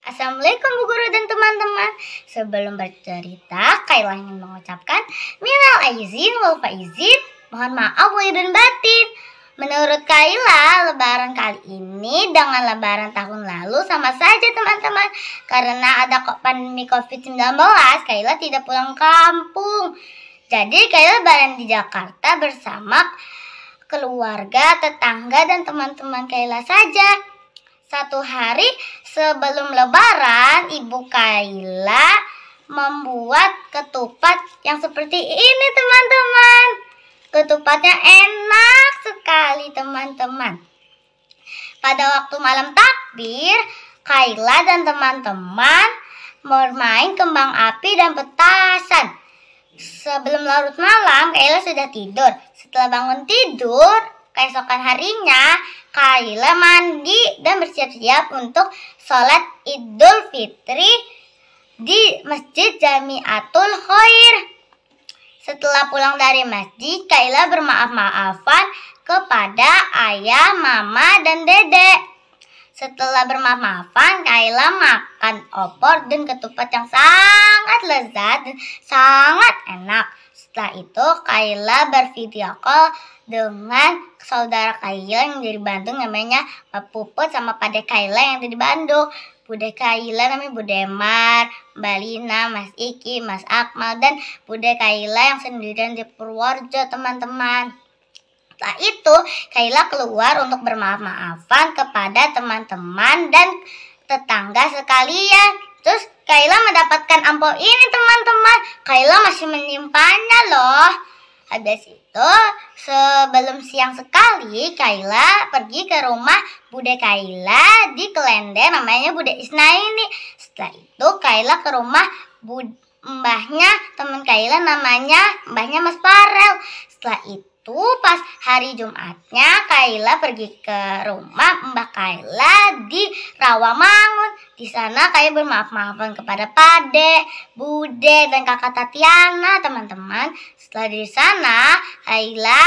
Assalamualaikum Bu Guru dan teman-teman. Sebelum bercerita, Kayla ingin mengucapkan minal aizin wal faizin. Mohon maaf lahir dan batin. Menurut Kayla, lebaran kali ini dengan lebaran tahun lalu sama saja teman-teman. Karena ada pandemi COVID-19, Kayla tidak pulang kampung. Jadi Kayla lebaran di Jakarta bersama keluarga, tetangga, dan teman-teman Kayla saja. Satu hari sebelum lebaran, Ibu Kayla membuat ketupat yang seperti ini teman-teman. Ketupatnya enak sekali teman-teman. Pada waktu malam takbir, Kayla dan teman-teman bermain kembang api dan petasan. Sebelum larut malam, Kayla sudah tidur. Setelah bangun tidur, keesokan harinya, Kayla mandi dan bersiap-siap untuk sholat Idul Fitri di Masjid Jamiatul Khair. Setelah pulang dari masjid, Kayla bermaaf-maafan kepada ayah, mama, dan dedek. Setelah bermaaf-maafan, Kayla makan opor dan ketupat yang sangat lezat dan sangat enak. Setelah itu, Kayla bervideo call dengan saudara Kayla yang dari Bandung, namanya Mbak Puput, sama Pade Kayla yang dari Bandung. Bude Kayla namanya Bude Mar, Mbak Lina, Mas Iki, Mas Akmal, dan Bude Kayla yang sendirian di Purworejo teman-teman. Setelah itu, Kayla keluar untuk bermaaf-maafan kepada teman-teman dan tetangga sekalian. Terus Kayla mendapatkan amplop ini teman-teman. Kayla masih menyimpannya loh. Habis itu, sebelum siang sekali, Kayla pergi ke rumah Bude Kayla di Klender, namanya Bude Isnaini. Setelah itu, Kayla ke rumah mbahnya teman Kayla, namanya mbahnya Mas Farel. Setelah itu, pas hari Jumatnya, Kayla pergi ke rumah Mbah Kayla di Rawamangun. Di sana Kayla bermaaf-maafan kepada Pade, Bude, dan kakak Tatiana, teman-teman. Setelah di sana, Kayla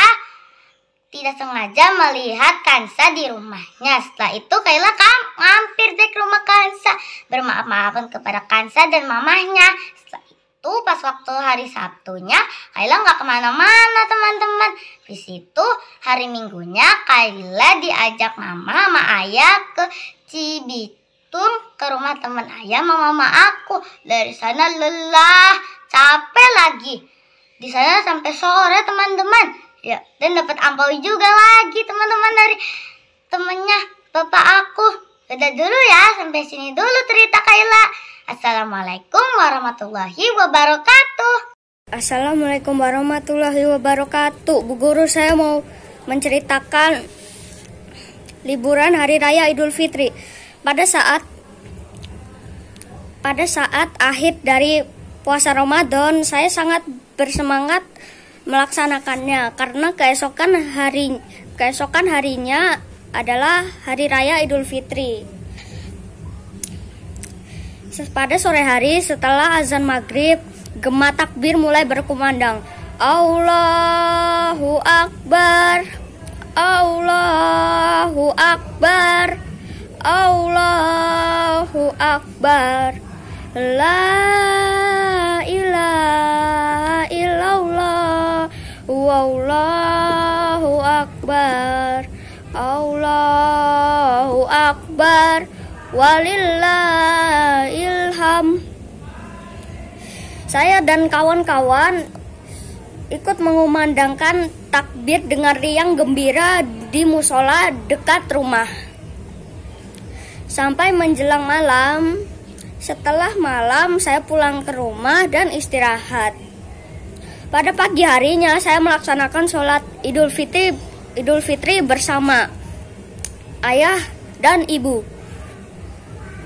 tidak sengaja melihat Kansa di rumahnya. Setelah itu, Kayla mampir ke rumah Kansa, bermaaf-maafan kepada Kansa dan mamahnya. Setelah itu, pas waktu hari Sabtunya, Kayla nggak kemana-mana teman-teman. Di situ hari Minggunya, Kayla diajak mama sama ayah ke Cibitung, ke rumah teman ayah sama mama aku. Dari sana lelah, capek lagi. Di sana sampai sore teman-teman. Ya, dan dapat ampau juga lagi teman-teman dari temennya bapak aku. Udah dulu ya, sampai sini dulu cerita Kayla. Assalamualaikum warahmatullahi wabarakatuh. Assalamualaikum warahmatullahi wabarakatuh. Bu Guru, saya mau menceritakan liburan Hari Raya Idul Fitri. Pada saat akhir dari puasa Ramadan, saya sangat bersemangat melaksanakannya karena keesokan harinya adalah Hari Raya Idul Fitri. Pada sore hari setelah azan maghrib, gema takbir mulai berkumandang. Allahu Akbar, Allahu Akbar, Allahu Akbar, la ilaha illallah, wallahu akbar, Allahu Akbar, walillahilham. Saya dan kawan-kawan ikut mengumandangkan takbir dengan riang gembira di musola dekat rumah. Sampai menjelang malam. Setelah malam, saya pulang ke rumah dan istirahat. Pada pagi harinya, saya melaksanakan sholat Idul Fitri bersama ayah dan ibu.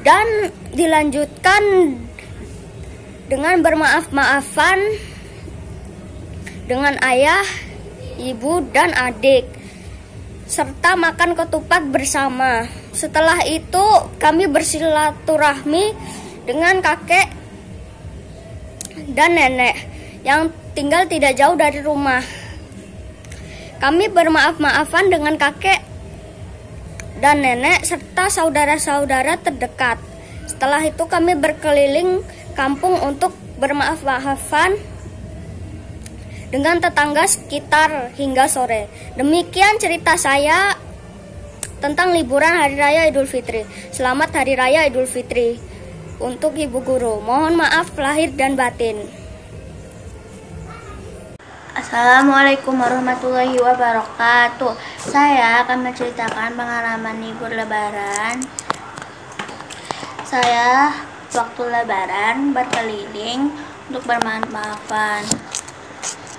Dan dilanjutkan dengan bermaaf-maafan dengan ayah, ibu, dan adik, serta makan ketupat bersama. Setelah itu, kami bersilaturahmi dengan kakek dan nenek yang tinggal tidak jauh dari rumah. Kami bermaaf-maafan dengan kakek dan nenek serta saudara-saudara terdekat. Setelah itu kami berkeliling kampung untuk bermaaf-maafan dengan tetangga sekitar hingga sore. Demikian cerita saya tentang liburan Hari Raya Idul Fitri. Selamat Hari Raya Idul Fitri untuk Ibu Guru. Mohon maaf lahir dan batin. Assalamualaikum warahmatullahi wabarakatuh. Saya akan menceritakan pengalaman libur lebaran. Saya waktu lebaran berkeliling untuk bermaaf-maafan.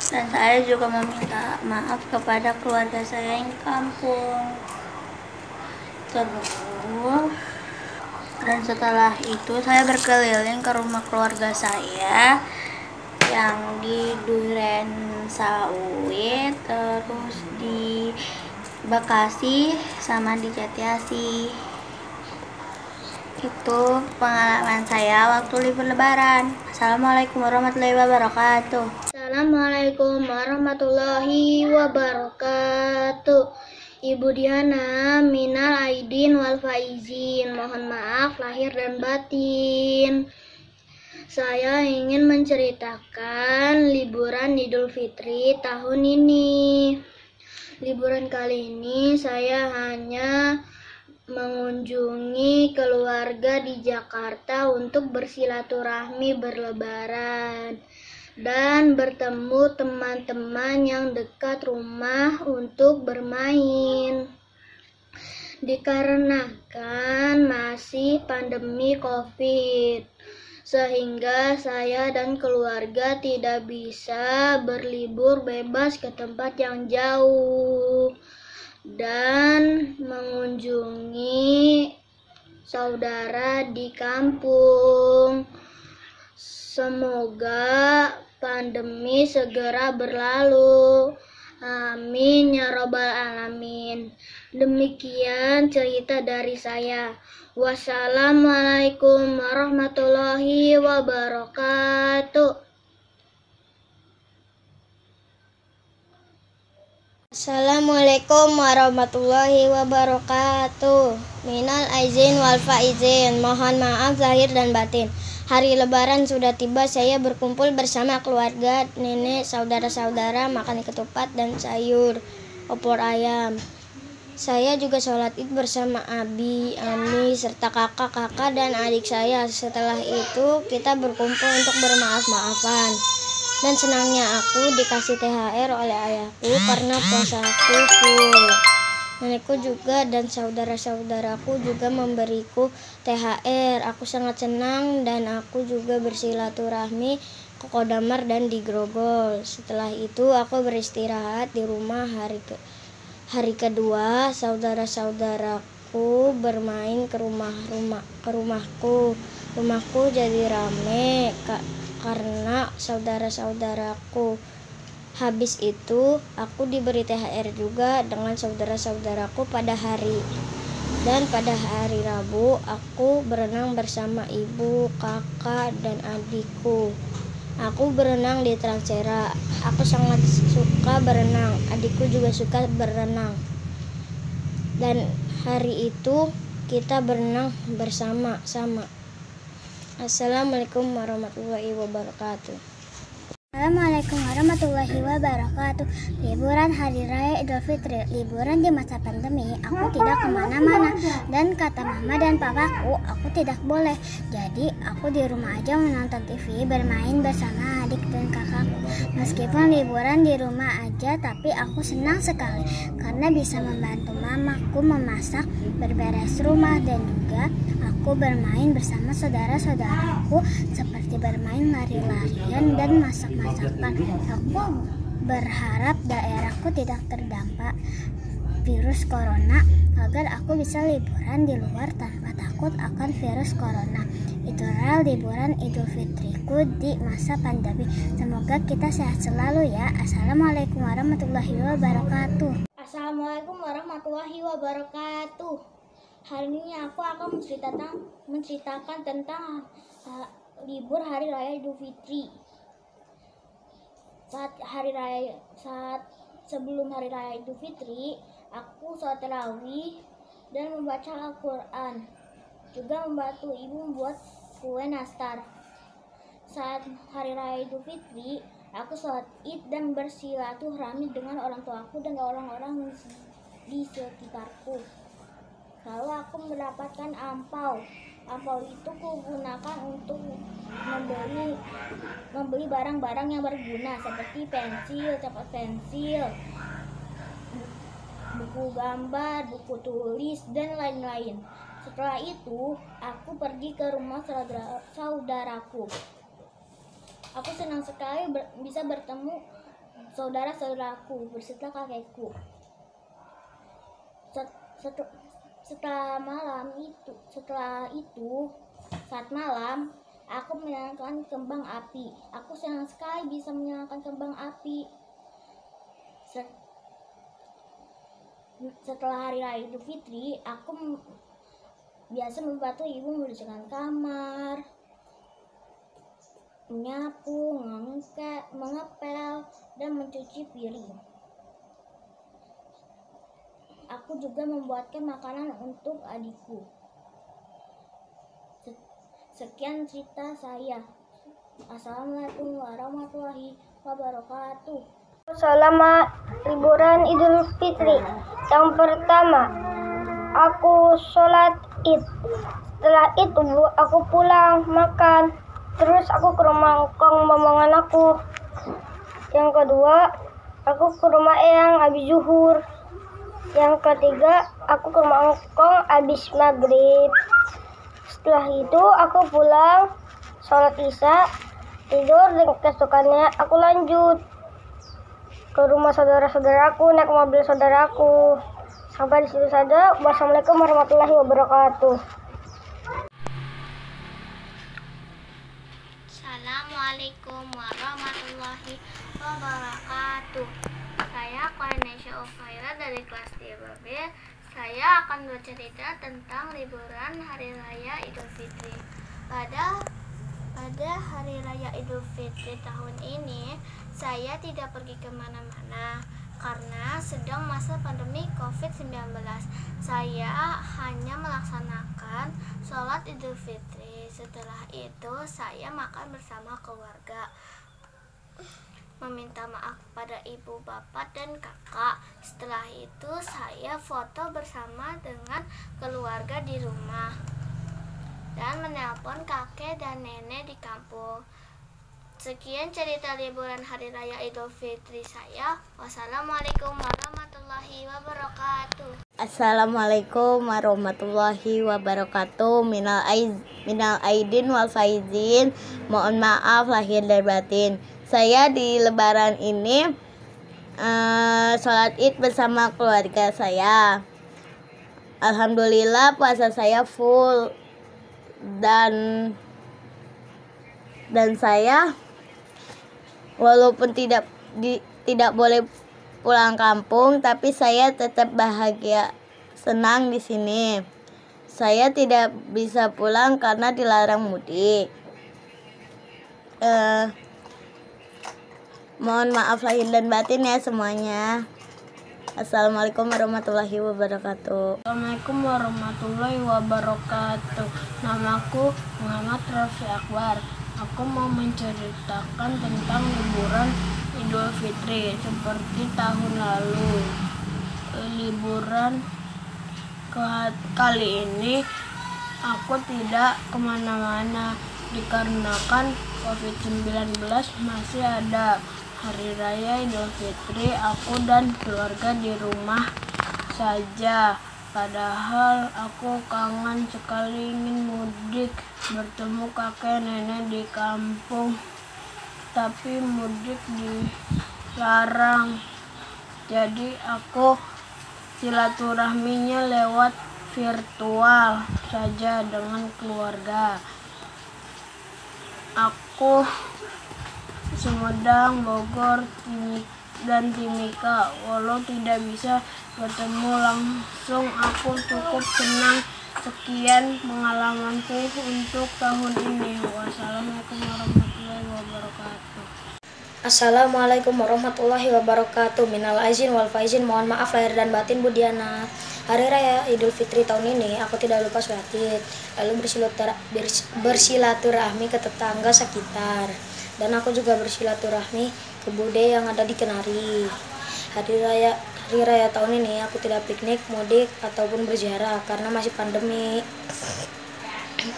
Dan saya juga meminta maaf kepada keluarga saya yang di kampung. Terus, dan setelah itu saya berkeliling ke rumah keluarga saya yang di Duren Sawit, terus di Bekasi, sama di Jatiasi. Itu pengalaman saya waktu libur lebaran. Assalamualaikum warahmatullahi wabarakatuh. Assalamualaikum warahmatullahi wabarakatuh. Ibu Diana, minal aidin wal faizin. Mohon maaf lahir dan batin. Saya ingin menceritakan liburan Idul Fitri tahun ini. Liburan kali ini saya hanya mengunjungi keluarga di Jakarta untuk bersilaturahmi berlebaran dan bertemu teman-teman yang dekat rumah untuk bermain. Dikarenakan masih pandemi COVID, sehingga saya dan keluarga tidak bisa berlibur bebas ke tempat yang jauh dan mengunjungi saudara di kampung. Semoga pandemi segera berlalu. Amin ya robbal alamin. Demikian cerita dari saya. Wassalamualaikum warahmatullahi wabarakatuh. Assalamualaikum warahmatullahi wabarakatuh. Minal aizin wal faizin. Mohon maaf lahir dan batin. Hari lebaran sudah tiba. Saya berkumpul bersama keluarga, nenek, saudara-saudara, makan ketupat dan sayur opor ayam. Saya juga sholat id bersama abi, ami, serta kakak-kakak dan adik saya. Setelah itu kita berkumpul untuk bermaaf-maafan. Dan senangnya aku dikasih THR oleh ayahku karena puasaku full. Nenekku juga dan saudara-saudaraku juga memberiku THR. Aku sangat senang dan aku juga bersilaturahmi ke Kodamar dan di Grogol. Setelah itu aku beristirahat di rumah. Hari kedua saudara-saudaraku bermain ke rumahku. Rumahku jadi rame karena saudara-saudaraku. Habis itu aku diberi THR juga dengan saudara-saudaraku pada hari. Dan pada hari Rabu aku berenang bersama ibu, kakak, dan adikku. Aku berenang di Transera. Aku sangat suka berenang. Adikku juga suka berenang. Dan hari itu kita berenang bersama-sama. Assalamualaikum warahmatullahi wabarakatuh. Assalamualaikum warahmatullahi wabarakatuh. Liburan Hari Raya Idul Fitri. Liburan di masa pandemi, aku tidak kemana-mana. Dan kata mama dan papaku, aku tidak boleh. Jadi aku di rumah aja menonton TV, bermain bersama adik dan kakakku. Meskipun liburan di rumah aja, tapi aku senang sekali karena bisa membantu mamaku memasak, berberes rumah, dan juga aku bermain bersama saudara-saudaraku seperti bermain lari-larian dan masak-masakan. Aku berharap daerahku tidak terdampak virus corona agar aku bisa liburan di luar tanpa takut akan virus corona. Itulah liburan Idul Fitriku di masa pandemi. Semoga kita sehat selalu ya. Assalamualaikum warahmatullahi wabarakatuh. Assalamualaikum warahmatullahi wabarakatuh. Hari ini aku akan menceritakan tentang libur Hari Raya Idul Fitri. Sebelum Hari Raya Idul Fitri, aku sholat tarawih dan membaca Al-Quran. juga membantu ibu membuat kue nastar. Saat hari raya Idul Fitri, aku sholat Id dan bersilaturahmi dengan orang tuaku dan orang-orang di sekitarku. Lalu aku mendapatkan ampau. Ampau itu kugunakan untuk membeli barang-barang yang berguna seperti pensil, cerpen pensil, buku gambar, buku tulis, dan lain-lain. Setelah itu, aku pergi ke rumah saudaraku. Aku senang sekali bisa bertemu saudara-saudaraku beserta kakekku. Setelah itu, saat malam, aku menyalakan kembang api. Aku senang sekali bisa menyalakan kembang api. Setelah hari raya Idul Fitri, aku biasa membantu ibu membersihkan kamar, menyapu, mengepel, dan mencuci piring. Aku juga membuatkan makanan untuk adikku. Sekian cerita saya. Assalamualaikum warahmatullahi wabarakatuh. Selamat liburan Idul Fitri. Yang pertama, aku sholat Id. Setelah itu aku pulang makan. Terus aku ke rumah engkong momongan aku. Yang kedua, aku ke rumah eyang habis zuhur. Yang ketiga, aku ke rumah engkong habis maghrib. Setelah itu aku pulang, sholat isya, tidur, dan keesokannya aku lanjut ke rumah saudara-saudaraku, naik mobil saudaraku. Sampai di situ saja. Wassalamualaikum warahmatullahi wabarakatuh. Assalamualaikum warahmatullahi wabarakatuh. Saya Quraisy Ufaira dari kelas 3B. Saya akan bercerita tentang liburan Hari Raya Idul Fitri. Pada Hari Raya Idul Fitri tahun ini, saya tidak pergi kemana-mana karena sedang masa pandemi COVID-19. Saya hanya melaksanakan sholat Idul Fitri. Setelah itu, saya makan bersama keluarga, meminta maaf pada ibu, bapak, dan kakak. Setelah itu saya foto bersama dengan keluarga di rumah dan menelpon kakek dan nenek di kampung. Sekian cerita liburan Hari Raya Idul Fitri saya. Wassalamualaikum warahmatullahi wabarakatuh. Assalamualaikum warahmatullahi wabarakatuh. Minal aidin wal faizin. Mohon maaf lahir dan batin. Saya di lebaran ini sholat Id bersama keluarga saya. Alhamdulillah puasa saya full dan saya walaupun tidak boleh pulang kampung, tapi saya tetap bahagia, senang di sini. Saya tidak bisa pulang karena dilarang mudik. Mohon maaf lahir dan batin ya semuanya. Assalamualaikum warahmatullahi wabarakatuh. Assalamualaikum warahmatullahi wabarakatuh. Namaku Muhammad Rafi Akbar. Aku mau menceritakan tentang liburan Idul Fitri seperti tahun lalu. Liburan kali ini aku tidak kemana-mana dikarenakan COVID-19 masih ada. Hari Raya Idul Fitri aku dan keluarga di rumah saja. Padahal aku kangen sekali ingin mudik, bertemu kakek nenek di kampung. Tapi mudik dilarang. Jadi aku silaturahminya lewat virtual saja dengan keluarga. Aku Sumedang, Bogor, dan Timika. Walau tidak bisa bertemu langsung, aku cukup senang. Sekian pengalamanku untuk tahun ini. Wassalamualaikum warahmatullahi wabarakatuh. Assalamualaikum warahmatullahi wabarakatuh. Minal aizin wal faizin. Mohon maaf lahir dan batin Bu Diana. Hari Raya Idul Fitri tahun ini aku tidak lupa sholat Id, lalu bersilaturahmi ke tetangga sekitar, dan aku juga bersilaturahmi ke bude yang ada di Kenari. Hari Raya tahun ini aku tidak piknik, mudik, ataupun berziarah karena masih pandemi.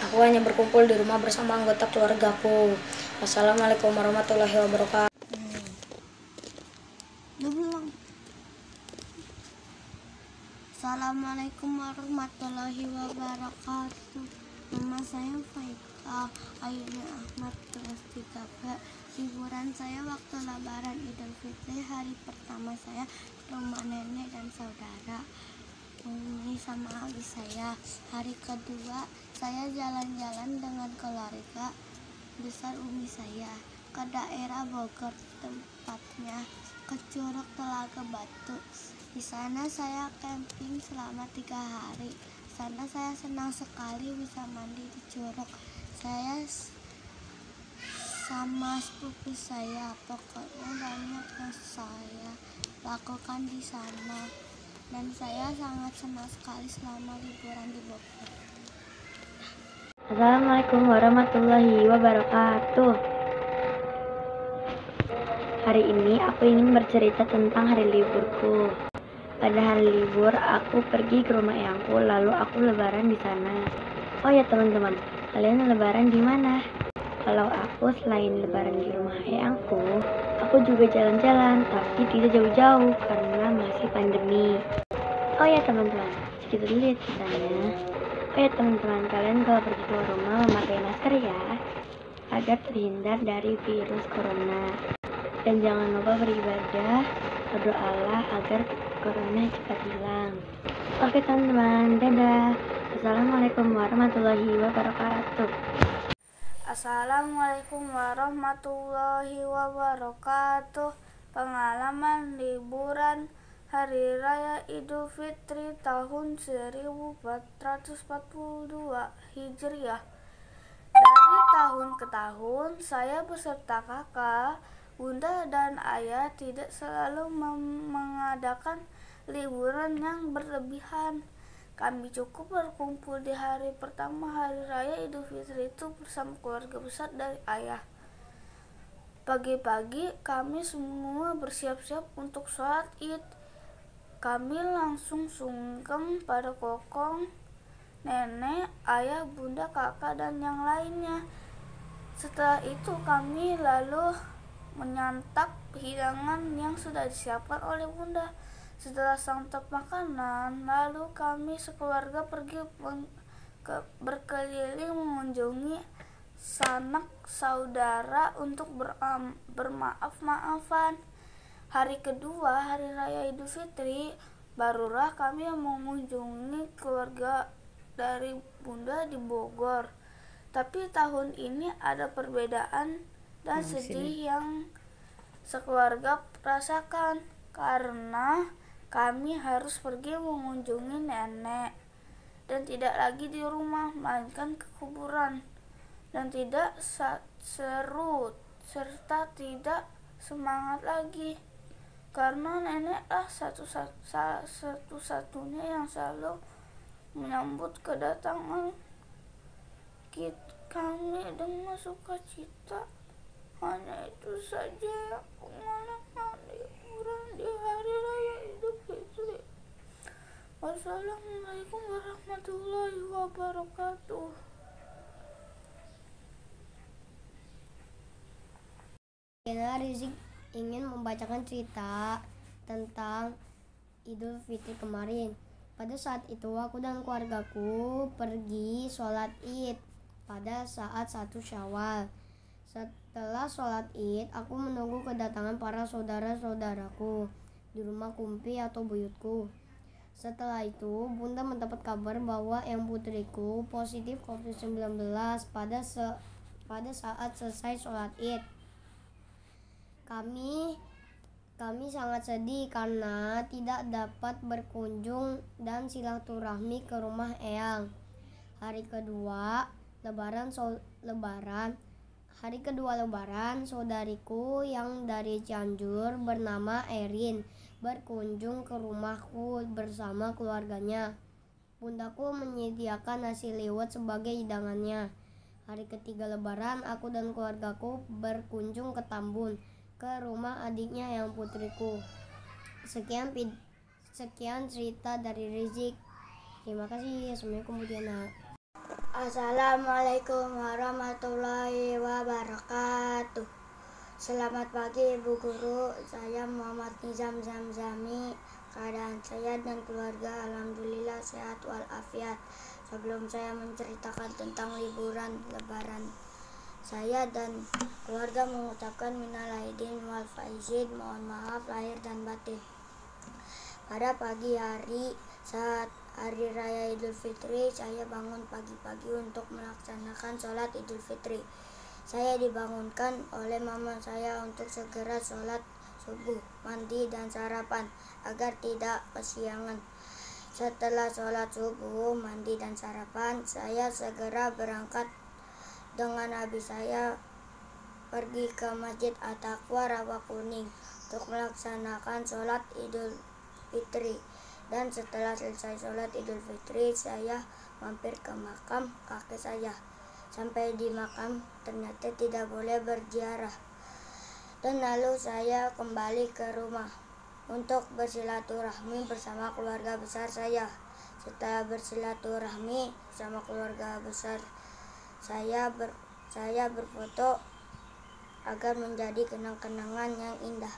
Aku hanya berkumpul di rumah bersama anggota keluargaku. Wassalamualaikum warahmatullahi wabarakatuh. Assalamualaikum warahmatullahi wabarakatuh. Nama saya Faika Ayuni Ahmad, kelas 3B. Liburan saya waktu Lebaran Idul Fitri, hari pertama saya ke rumah nenek dan saudara Umi sama abi saya. Hari kedua saya jalan-jalan dengan keluarga besar Umi saya ke daerah Bogor, tempatnya ke Curug Telaga Batu. Di sana saya camping selama 3 hari. Di sana saya senang sekali bisa mandi di curug. Saya sama sepupu saya, pokoknya banyak yang saya lakukan di sana. Dan saya sangat senang sekali selama liburan di Bogor. Assalamualaikum warahmatullahi wabarakatuh. Hari ini aku ingin bercerita tentang hari liburku. Pada hari libur, aku pergi ke rumah eyangku, lalu aku lebaran di sana. Oh ya teman-teman, kalian lebaran di mana? Kalau aku selain lebaran di rumah eyangku, aku juga jalan-jalan, tapi tidak jauh-jauh karena masih pandemi. Oh ya teman-teman, segitu dulu ya ceritanya. Oh ya teman-teman, kalian kalau pergi keluar rumah memakai masker ya, agar terhindar dari virus corona. Dan jangan lupa beribadah, berdoalah agar corona cepat hilang. Oke teman-teman, dadah. Assalamualaikum warahmatullahi wabarakatuh. Assalamualaikum warahmatullahi wabarakatuh. Pengalaman liburan Hari Raya Idul Fitri tahun 1442 Hijriah. Dari tahun ke tahun, saya beserta kakak, bunda, dan ayah tidak selalu mengadakan liburan yang berlebihan. Kami cukup berkumpul di hari pertama Hari Raya Idul Fitri itu bersama keluarga besar dari ayah. Pagi-pagi kami semua bersiap-siap untuk sholat Id. Kami langsung sungkem pada kokong, nenek, ayah, bunda, kakak, dan yang lainnya. Setelah itu kami lalu menyantap hidangan yang sudah disiapkan oleh bunda. Setelah santap makanan, lalu kami sekeluarga pergi berkeliling mengunjungi sanak saudara untuk bermaaf-maafan. Hari kedua Hari Raya Idul Fitri, barulah kami mengunjungi keluarga dari bunda di Bogor. Tapi tahun ini ada perbedaan dan sedih yang sekeluarga rasakan karena kami harus pergi mengunjungi nenek dan tidak lagi di rumah, melainkan ke kuburan, dan tidak seru serta tidak semangat lagi karena neneklah satu-satunya yang selalu menyambut kedatangan kami dengan sukacita. Hanya itu saja pengalaman liburan di Hari Raya Idul Fitri. Wassalamualaikum warahmatullahi wabarakatuh. Rizik ingin membacakan cerita tentang Idul Fitri kemarin. Pada saat itu aku dan keluargaku pergi sholat Id pada saat 1 Syawal. Setelah sholat Id, aku menunggu kedatangan para saudara-saudaraku di rumah kumpi atau buyutku. Setelah itu, bunda mendapat kabar bahwa yang putriku positif COVID-19 pada saat selesai sholat Id. Kami sangat sedih karena tidak dapat berkunjung dan silaturahmi ke rumah eyang. Hari kedua lebaran, saudariku yang dari Cianjur bernama Erin berkunjung ke rumahku bersama keluarganya. Bundaku menyediakan nasi liwet sebagai hidangannya. Hari ketiga Lebaran, aku dan keluargaku berkunjung ke Tambun, ke rumah adiknya yang putriku. Sekian cerita dari Rizik. Terima kasih. Assalamualaikum warahmatullahi wabarakatuh. Assalamualaikum warahmatullahi wabarakatuh. Selamat pagi Ibu Guru, saya Muhammad Nizam Zamzami. Keadaan saya dan keluarga alhamdulillah sehat walafiat. Sebelum saya menceritakan tentang liburan Lebaran, saya dan keluarga mengucapkan minal aidin wal faizin, mohon maaf lahir dan batin. Pada pagi hari saat hari raya Idul Fitri, saya bangun pagi-pagi untuk melaksanakan sholat Idul Fitri. Saya dibangunkan oleh mama saya untuk segera sholat subuh, mandi dan sarapan agar tidak kesiangan. Setelah sholat subuh, mandi dan sarapan, saya segera berangkat dengan habis saya pergi ke Masjid At-Taqwa Rawakuning untuk melaksanakan sholat Idul Fitri. Dan setelah selesai sholat Idul Fitri, saya mampir ke makam kakek saya. Sampai di makam, ternyata tidak boleh berziarah. Dan lalu saya kembali ke rumah untuk bersilaturahmi bersama keluarga besar saya. Setelah bersilaturahmi bersama keluarga besar saya berfoto agar menjadi kenang-kenangan yang indah.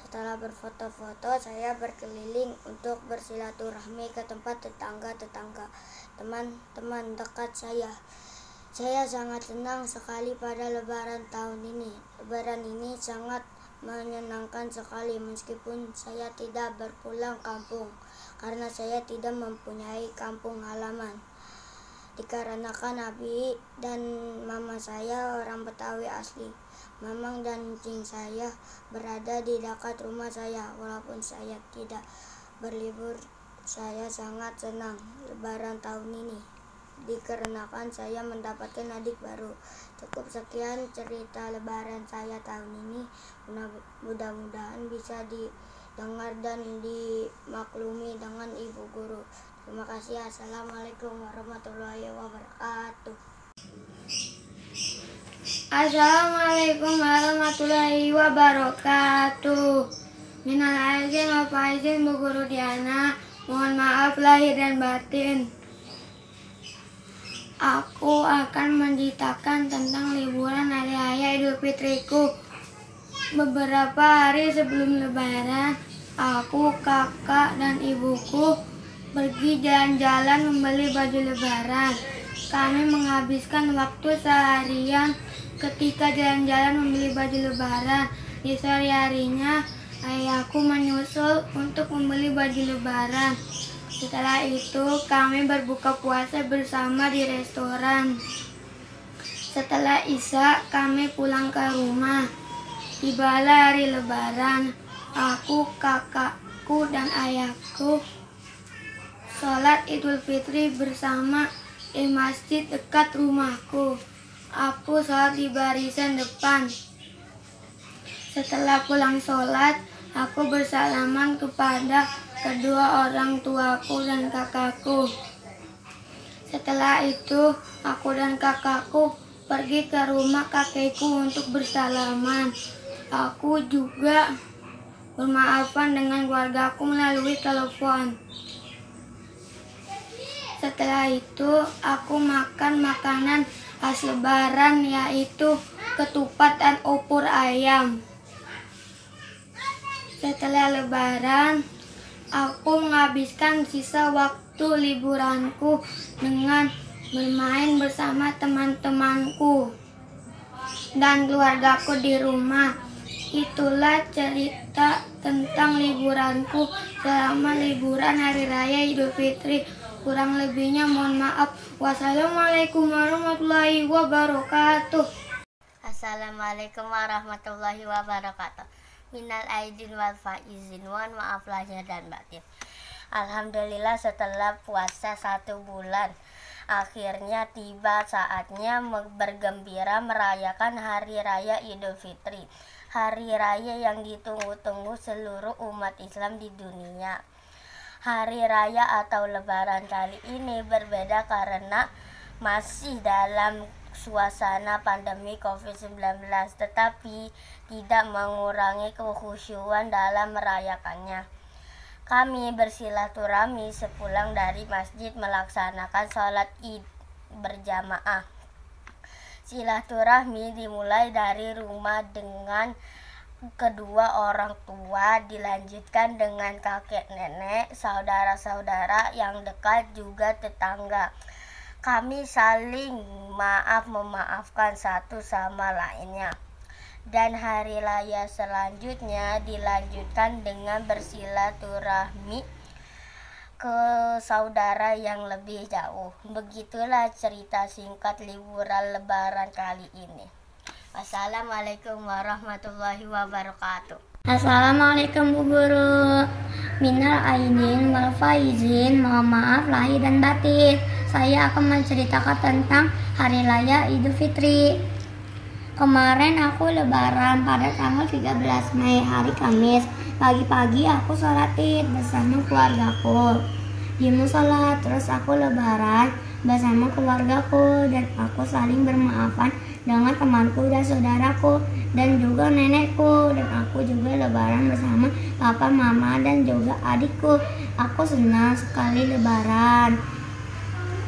Setelah berfoto-foto, saya berkeliling untuk bersilaturahmi ke tempat tetangga-tetangga, teman-teman dekat saya. Saya sangat senang sekali pada Lebaran tahun ini. Lebaran ini sangat menyenangkan sekali meskipun saya tidak berpulang kampung karena saya tidak mempunyai kampung halaman. Dikarenakan abi dan mama saya orang Betawi asli. Mamang dan cing saya berada di dekat rumah saya. Walaupun saya tidak berlibur, saya sangat senang Lebaran tahun ini dikarenakan saya mendapatkan adik baru. Cukup sekian cerita Lebaran saya tahun ini. Mudah-mudahan bisa didengar dan dimaklumi dengan Ibu Guru. Terima kasih. Assalamualaikum warahmatullahi wabarakatuh. Assalamualaikum warahmatullahi wabarakatuh. Minal aidin wal faizin Bu Guru Diana. Mohon maaf lahir dan batin. Aku akan menceritakan tentang liburan hari raya Idul Fitriku. Beberapa hari sebelum Lebaran, aku, kakak, dan ibuku pergi jalan-jalan membeli baju Lebaran. Kami menghabiskan waktu seharian ketika jalan-jalan membeli baju Lebaran. Di sore harinya, ayahku menyusul untuk membeli baju Lebaran. Setelah itu, kami berbuka puasa bersama di restoran. Setelah Isya, kami pulang ke rumah. Tibalah hari Lebaran, aku, kakakku, dan ayahku sholat Idul Fitri bersama di masjid dekat rumahku. Aku sholat di barisan depan. Setelah pulang sholat, aku bersalaman kepada kedua orang tuaku dan kakakku. Setelah itu, aku dan kakakku pergi ke rumah kakekku untuk bersalaman. Aku juga bermaafan dengan keluargaku melalui telepon. Setelah itu, aku makan makanan khas Lebaran yaitu ketupat dan opor ayam. Setelah Lebaran, aku menghabiskan sisa waktu liburanku dengan bermain bersama teman-temanku dan keluargaku di rumah. Itulah cerita tentang liburanku selama liburan Hari Raya Idul Fitri. Kurang lebihnya mohon maaf. Wassalamualaikum warahmatullahi wabarakatuh. Assalamualaikum warahmatullahi wabarakatuh. Minal aidin wal faizin, mohon maaf lahir dan batin. Alhamdulillah setelah puasa 1 bulan, akhirnya tiba saatnya bergembira merayakan Hari Raya Idul Fitri. hari raya yang ditunggu-tunggu seluruh umat Islam di dunia. Hari raya atau lebaran kali ini berbeda karena masih dalam suasana pandemi COVID-19, tetapi tidak mengurangi kekhusyuan dalam merayakannya. Kami bersilaturahmi sepulang dari masjid melaksanakan sholat Id berjamaah. Silaturahmi dimulai dari rumah dengan kedua orang tua, dilanjutkan dengan kakek nenek, saudara-saudara yang dekat, juga tetangga. Kami saling memaafkan satu sama lainnya. Dan hari raya selanjutnya dilanjutkan dengan bersilaturahmi ke saudara yang lebih jauh. Begitulah cerita singkat liburan lebaran kali ini. Wassalamualaikum warahmatullahi wabarakatuh. Assalamualaikum Bu Guru. Minal aidin wal faizin, mohon maaf lahir dan batin. Saya akan menceritakan tentang hari raya Idul Fitri. Kemarin aku lebaran pada tanggal 13 Mei hari Kamis. Pagi-pagi aku sholat Id bersama keluargaku di musola. Terus aku lebaran bersama keluargaku dan aku saling bermaafan dengan temanku dan saudaraku dan juga nenekku. Dan aku juga lebaran bersama papa, mama dan juga adikku. Aku senang sekali lebaran.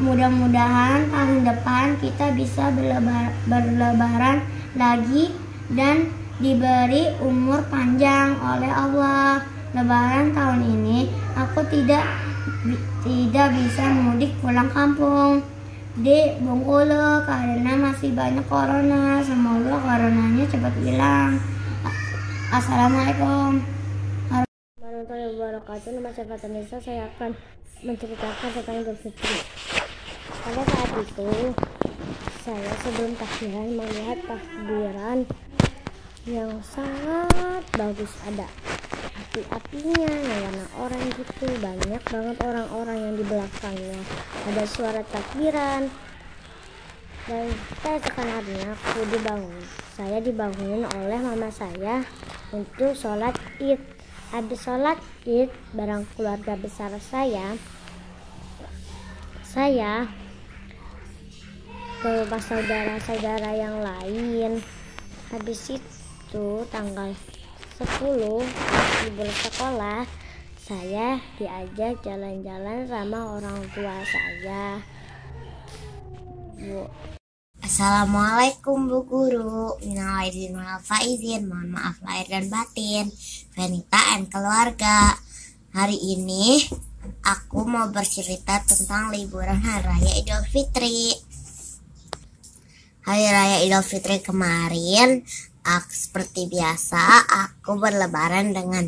Mudah-mudahan tahun depan kita bisa berlebaran lagi dan diberi umur panjang oleh Allah. Lebaran tahun ini aku tidak bisa mudik pulang kampung di Bengkulu karena masih banyak corona. Semoga coronanya cepat hilang. Assalamualaikum warahmatullahi wabarakatuh. Nama saya Fatanisa. Saya akan menceritakan tentang Idul Fitri. Pada saat itu saya sebelum takbiran melihat takbiran yang sangat bagus, ada api-apinya yang warna oranye gitu, banyak banget orang-orang yang di belakangnya, ada suara takbiran. Dan keesokan harinya saya dibangunin oleh mama saya untuk sholat Id. Habis sholat Id bareng keluarga besar saya ke rumah saudara-saudara yang lain. Habis itu tanggal 10 libur sekolah, saya diajak jalan-jalan sama orang tua saya. Bu. Assalamualaikum Bu Guru. Minal aidin wal faizin, mohon maaf lahir dan batin. Venita and keluarga. Hari ini aku mau bercerita tentang liburan Hari Raya Idul Fitri. Hari Raya Idul Fitri kemarin, seperti biasa, aku berlebaran dengan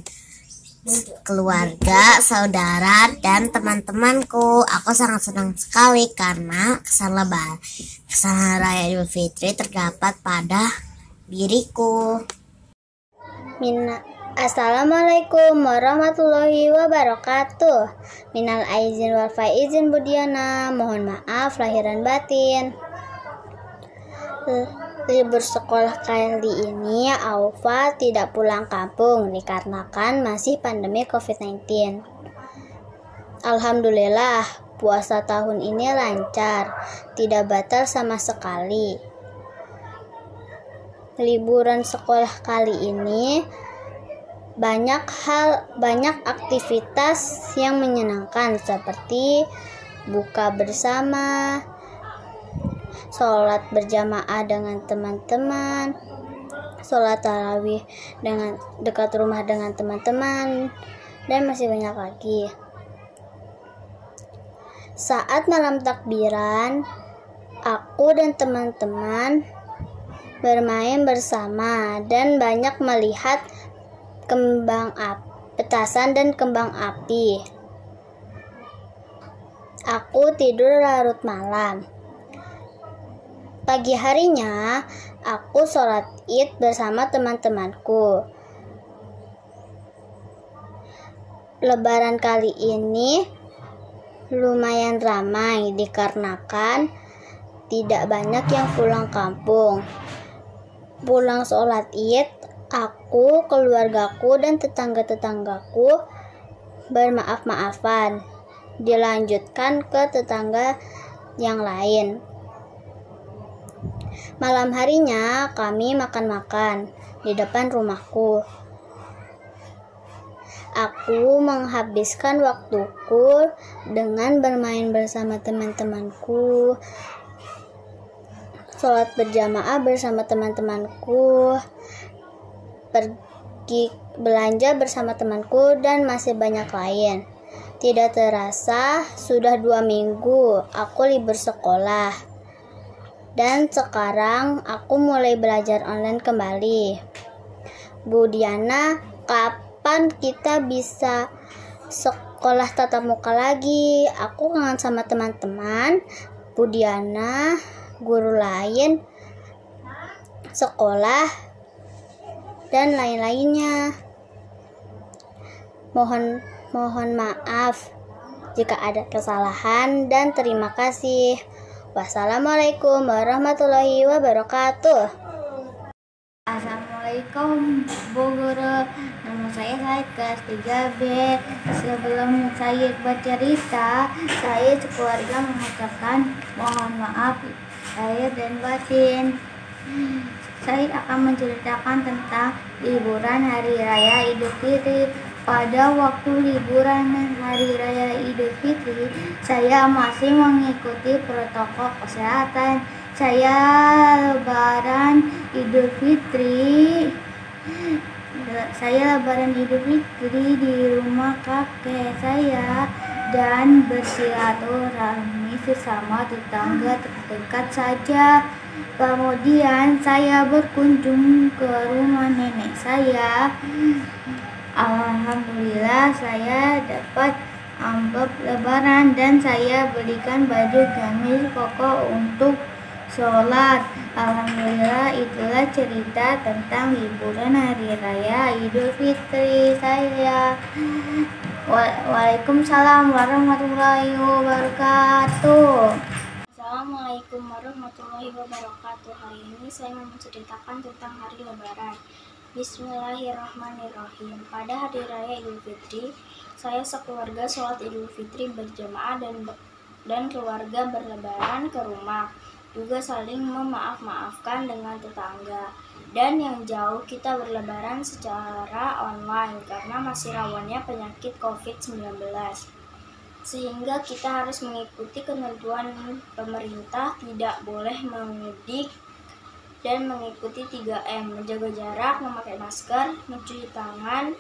keluarga, saudara, dan teman-temanku. Aku sangat senang sekali karena kesan Raya Idul Fitri terdapat pada diriku. Assalamualaikum warahmatullahi wabarakatuh. Minal aizin wal faizin Budiana, mohon maaf lahir dan batin. Libur sekolah kali ini Aufa tidak pulang kampung dikarenakan masih pandemi COVID-19. Alhamdulillah, puasa tahun ini lancar, tidak batal sama sekali. Liburan sekolah kali ini banyak aktivitas yang menyenangkan seperti buka bersama, sholat berjamaah dengan teman-teman, sholat tarawih dengan dekat rumah dengan teman-teman, dan masih banyak lagi. Saat malam takbiran, aku dan teman-teman bermain bersama dan banyak melihat petasan dan kembang api. Aku tidur larut malam. Pagi harinya, aku sholat Id bersama teman-temanku. Lebaran kali ini lumayan ramai dikarenakan tidak banyak yang pulang kampung. Pulang sholat Id, Aku, keluargaku, dan tetangga-tetanggaku bermaaf-maafan. Dilanjutkan ke tetangga yang lain. Malam harinya kami makan-makan di depan rumahku. Aku menghabiskan waktuku dengan bermain bersama teman-temanku, sholat berjamaah bersama teman-temanku, pergi belanja bersama temanku, dan masih banyak lain. Tidak terasa sudah 2 minggu aku libur sekolah, dan sekarang aku mulai belajar online kembali. Bu Diana, kapan kita bisa sekolah tatap muka lagi? Aku kangen sama teman-teman, Bu Diana, guru lain, sekolah, dan lain-lainnya. Mohon maaf jika ada kesalahan, dan terima kasih. Wassalamualaikum warahmatullahi wabarakatuh. Assalamualaikum Bu Guru, nama saya Said kelas 3B. Sebelum saya bercerita, saya sekeluarga mengucapkan mohon maaf lahir dan batin. Saya akan menceritakan tentang liburan Hari Raya Idul Fitri. Pada waktu liburan Hari Raya Idul Fitri, saya masih mengikuti protokol kesehatan. Saya lebaran Idul Fitri di rumah kakek saya dan bersilaturahmi sesama tetangga terdekat saja. Kemudian saya berkunjung ke rumah nenek saya. Alhamdulillah saya dapat amplop lebaran dan saya belikan baju gamis koko untuk sholat. Alhamdulillah, itulah cerita tentang liburan Hari Raya Idul Fitri saya. Waalaikumsalam warahmatullahi wabarakatuh. Assalamualaikum warahmatullahi wabarakatuh. Hari ini saya mau menceritakan tentang hari lebaran. Bismillahirrahmanirrahim. Pada hari raya Idul Fitri, saya sekeluarga sholat Idul Fitri berjamaah dan keluarga berlebaran ke rumah. Juga saling memaaf-maafkan dengan tetangga. Dan yang jauh kita berlebaran secara online karena masih rawannya penyakit COVID-19. Sehingga kita harus mengikuti ketentuan pemerintah, tidak boleh mudik dan mengikuti 3M, menjaga jarak, memakai masker, mencuci tangan.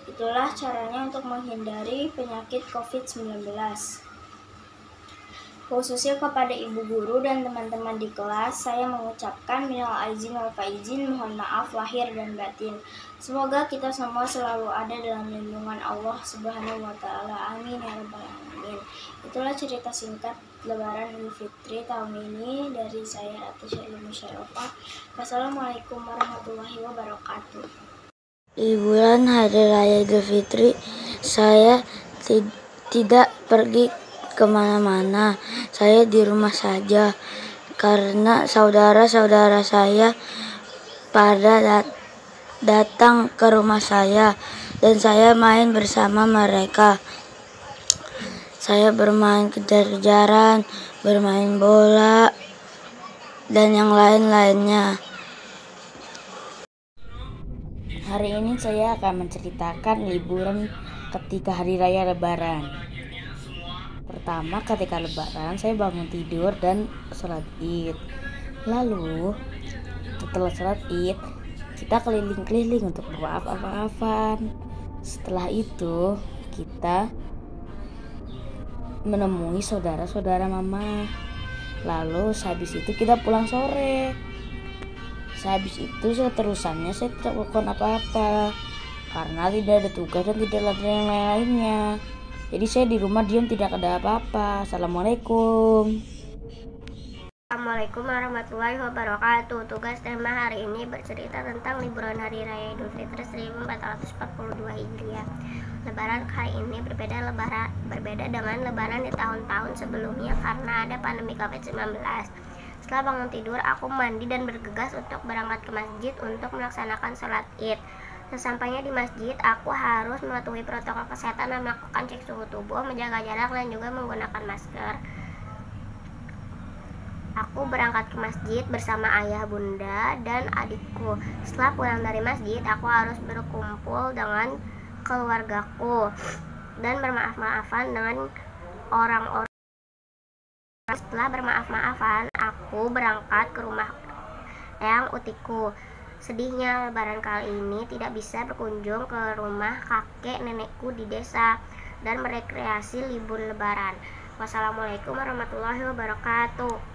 Itulah caranya untuk menghindari penyakit COVID-19. Khususnya kepada ibu guru dan teman-teman di kelas, saya mengucapkan minal aizin wal faizin, mohon maaf lahir dan batin. Semoga kita semua selalu ada dalam lindungan Allah Subhanahu wa Ta'ala. Amin ya rabbal alamin. Itulah cerita singkat Lebaran Idul Fitri tahun ini dari saya Ratu Syarli Musyarofa. Wassalamualaikum warahmatullahi wabarakatuh. Liburan Hari Raya Idul Fitri, saya tidak pergi kemana-mana. Saya di rumah saja karena saudara-saudara saya pada datang ke rumah saya dan saya main bersama mereka. Saya bermain kejar-kejaran, bermain bola, dan yang lain-lainnya. Hari ini saya akan menceritakan liburan ketika hari raya Lebaran. Pertama, ketika Lebaran saya bangun tidur dan sholat Id. Lalu setelah sholat Id kita keliling-keliling untuk bermaaf-maafan. Setelah itu kita menemui saudara-saudara mama. Lalu habis itu kita pulang sore. Habis itu seterusannya saya tidak melakukan apa-apa karena tidak ada tugas dan tidak ada yang lainnya. Jadi saya di rumah diam, tidak ada apa-apa. Assalamualaikum. Assalamualaikum warahmatullahi wabarakatuh. Tugas tema hari ini bercerita tentang liburan Hari Raya Idul Fitri 1442 Hijriah. Lebaran kali ini berbeda dengan lebaran di tahun-tahun sebelumnya karena ada pandemi COVID-19. Setelah bangun tidur, aku mandi dan bergegas untuk berangkat ke masjid untuk melaksanakan sholat Id. Sesampainya di masjid, aku harus mematuhi protokol kesehatan dan melakukan cek suhu tubuh, menjaga jarak, dan juga menggunakan masker. Aku berangkat ke masjid bersama ayah, bunda, dan adikku. Setelah pulang dari masjid, aku harus berkumpul dengan keluargaku dan bermaaf-maafan dengan orang-orang. Setelah bermaaf-maafan, aku berangkat ke rumah eyang utiku. Sedihnya, lebaran kali ini tidak bisa berkunjung ke rumah kakek nenekku di desa dan merekreasi libur lebaran. Wassalamualaikum warahmatullahi wabarakatuh.